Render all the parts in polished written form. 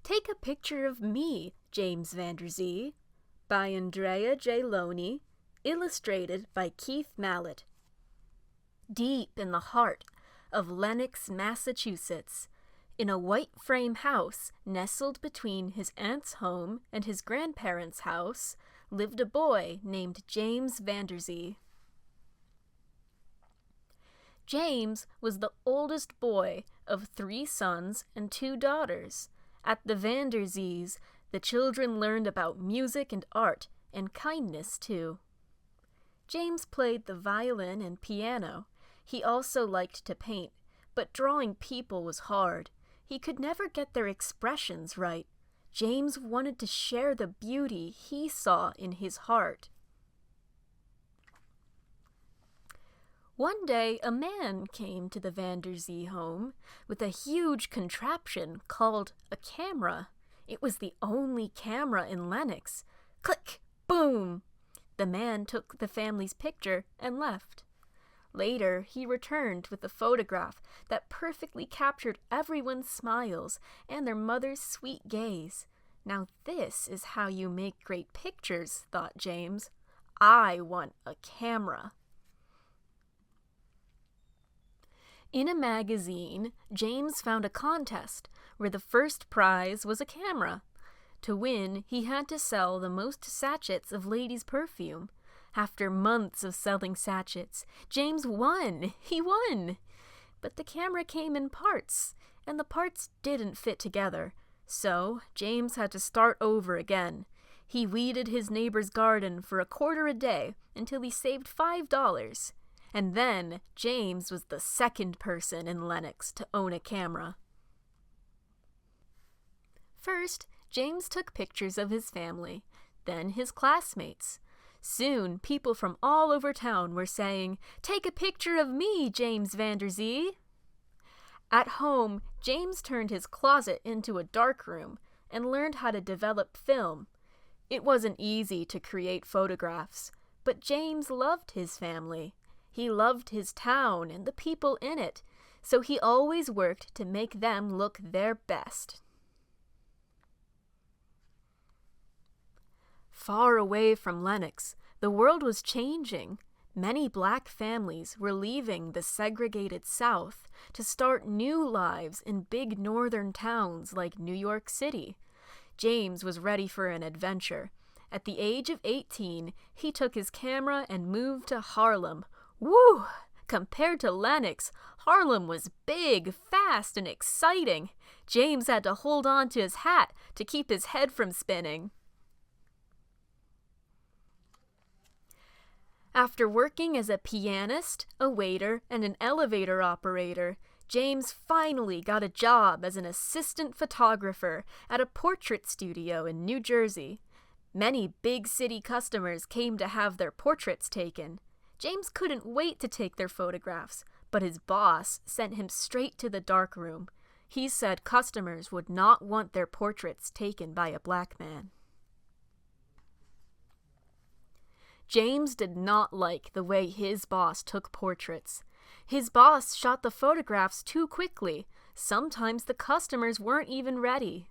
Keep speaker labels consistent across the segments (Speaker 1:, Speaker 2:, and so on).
Speaker 1: Take a Picture of Me, James VanderZee, by Andrea J. Loney, illustrated by Keith Mallett. Deep in the heart of Lenox, Massachusetts, in a white frame house nestled between his aunt's home and his grandparents' house, lived a boy named James VanderZee. James was the oldest boy of 3 sons and 2 daughters. At the VanderZees, the children learned about music and art, and kindness too. James played the violin and piano. He also liked to paint, but drawing people was hard. He could never get their expressions right. James wanted to share the beauty he saw in his heart. One day, a man came to the VanderZee home with a huge contraption called a camera. It was the only camera in Lenox. Click! Boom! The man took the family's picture and left. Later, he returned with a photograph that perfectly captured everyone's smiles and their mother's sweet gaze. Now this is how you make great pictures, thought James. I want a camera. In a magazine, James found a contest where the first prize was a camera. To win, he had to sell the most sachets of ladies' perfume. After months of selling sachets, James won! He won! But the camera came in parts, and the parts didn't fit together. So, James had to start over again. He weeded his neighbor's garden for $1/4 a day until he saved $5. And then, James was the second person in Lenox to own a camera. First, James took pictures of his family, then his classmates. Soon, people from all over town were saying, "Take a picture of me, James VanderZee." At home, James turned his closet into a darkroom and learned how to develop film. It wasn't easy to create photographs, but James loved his family. He loved his town and the people in it, so he always worked to make them look their best. Far away from Lenox, the world was changing. Many black families were leaving the segregated South to start new lives in big northern towns like New York City. James was ready for an adventure. At the age of 18, he took his camera and moved to Harlem. Woo! Compared to Lenox, Harlem was big, fast, and exciting. James had to hold on to his hat to keep his head from spinning. After working as a pianist, a waiter, and an elevator operator, James finally got a job as an assistant photographer at a portrait studio in New Jersey. Many big city customers came to have their portraits taken. James couldn't wait to take their photographs, but his boss sent him straight to the darkroom. He said customers would not want their portraits taken by a black man. James did not like the way his boss took portraits. His boss shot the photographs too quickly. Sometimes the customers weren't even ready.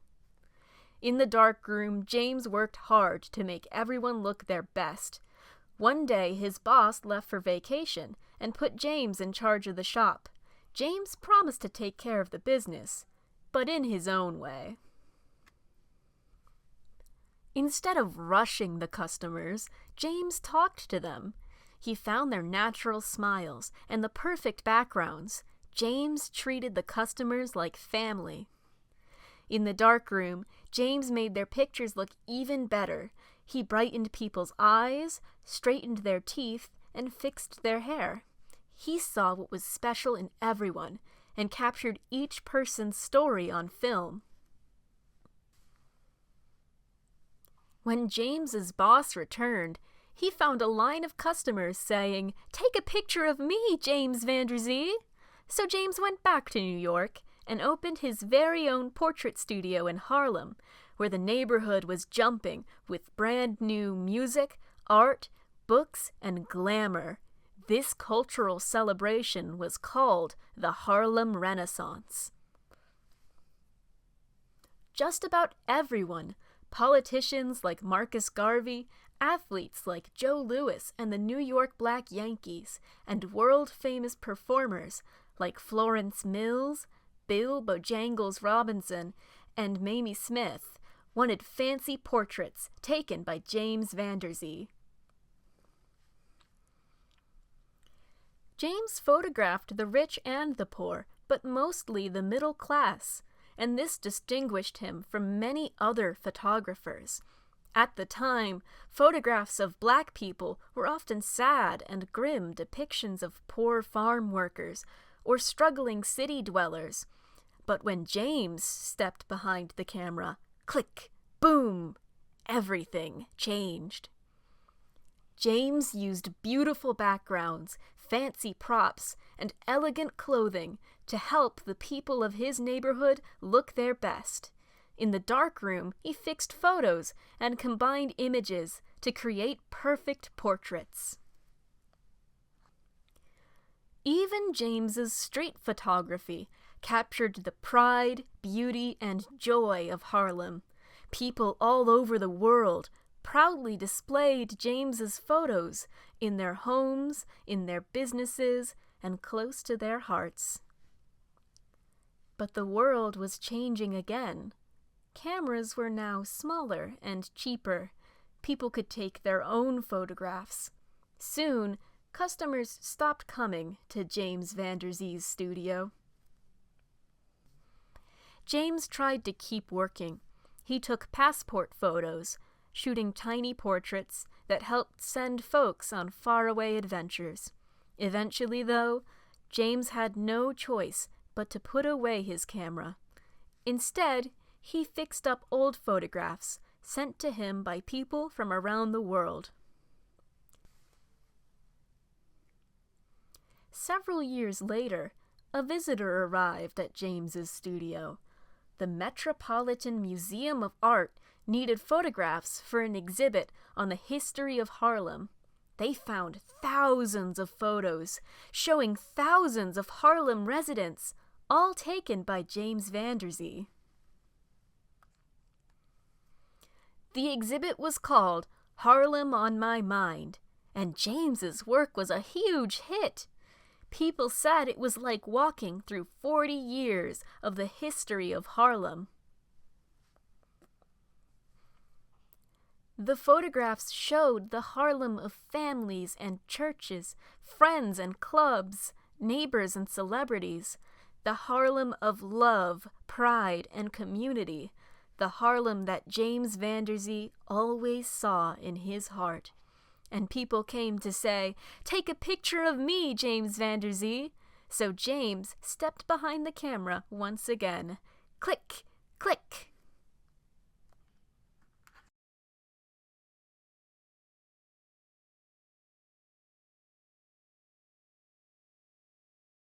Speaker 1: In the darkroom, James worked hard to make everyone look their best. One day, his boss left for vacation and put James in charge of the shop. James promised to take care of the business, but in his own way. Instead of rushing the customers, James talked to them. He found their natural smiles and the perfect backgrounds. James treated the customers like family. In the darkroom, James made their pictures look even better. He brightened people's eyes, straightened their teeth, and fixed their hair. He saw what was special in everyone and captured each person's story on film. When James's boss returned, he found a line of customers saying, "Take a picture of me, James VanderZee." So James went back to New York and opened his very own portrait studio in Harlem, where the neighborhood was jumping with brand new music, art, books, and glamour. This cultural celebration was called the Harlem Renaissance. just about everyone. Politicians like Marcus Garvey, athletes like Joe Louis and the New York Black Yankees, and world-famous performers like Florence Mills, Bill Bojangles Robinson, and Mamie Smith wanted fancy portraits taken by James VanderZee. James photographed the rich and the poor, but mostly the middle class, and this distinguished him from many other photographers. At the time, photographs of black people were often sad and grim depictions of poor farm workers or struggling city dwellers. But when James stepped behind the camera, click, boom, everything changed. James used beautiful backgrounds, fancy props, and elegant clothing to help the people of his neighborhood look their best. In the darkroom, he fixed photos and combined images to create perfect portraits. Even James's street photography captured the pride, beauty, and joy of Harlem. People all over the world proudly displayed James's photos in their homes, in their businesses, and close to their hearts. But the world was changing again. Cameras were now smaller and cheaper. People could take their own photographs. Soon, customers stopped coming to James VanderZee's studio. James tried to keep working. He took passport photos, shooting tiny portraits that helped send folks on faraway adventures. Eventually, though, James had no choice but to put away his camera. Instead, he fixed up old photographs sent to him by people from around the world. Several years later, a visitor arrived at James's studio. The Metropolitan Museum of Art needed photographs for an exhibit on the history of Harlem. They found thousands of photos showing thousands of Harlem residents, all taken by James VanderZee. The exhibit was called Harlem on My Mind, and James's work was a huge hit. People said it was like walking through 40 years of the history of Harlem. The photographs showed the Harlem of families and churches, friends and clubs, neighbors and celebrities, the Harlem of love, pride, and community, the Harlem that James VanderZee always saw in his heart. And people came to say, "Take a picture of me, James VanderZee." So James stepped behind the camera once again. Click, click.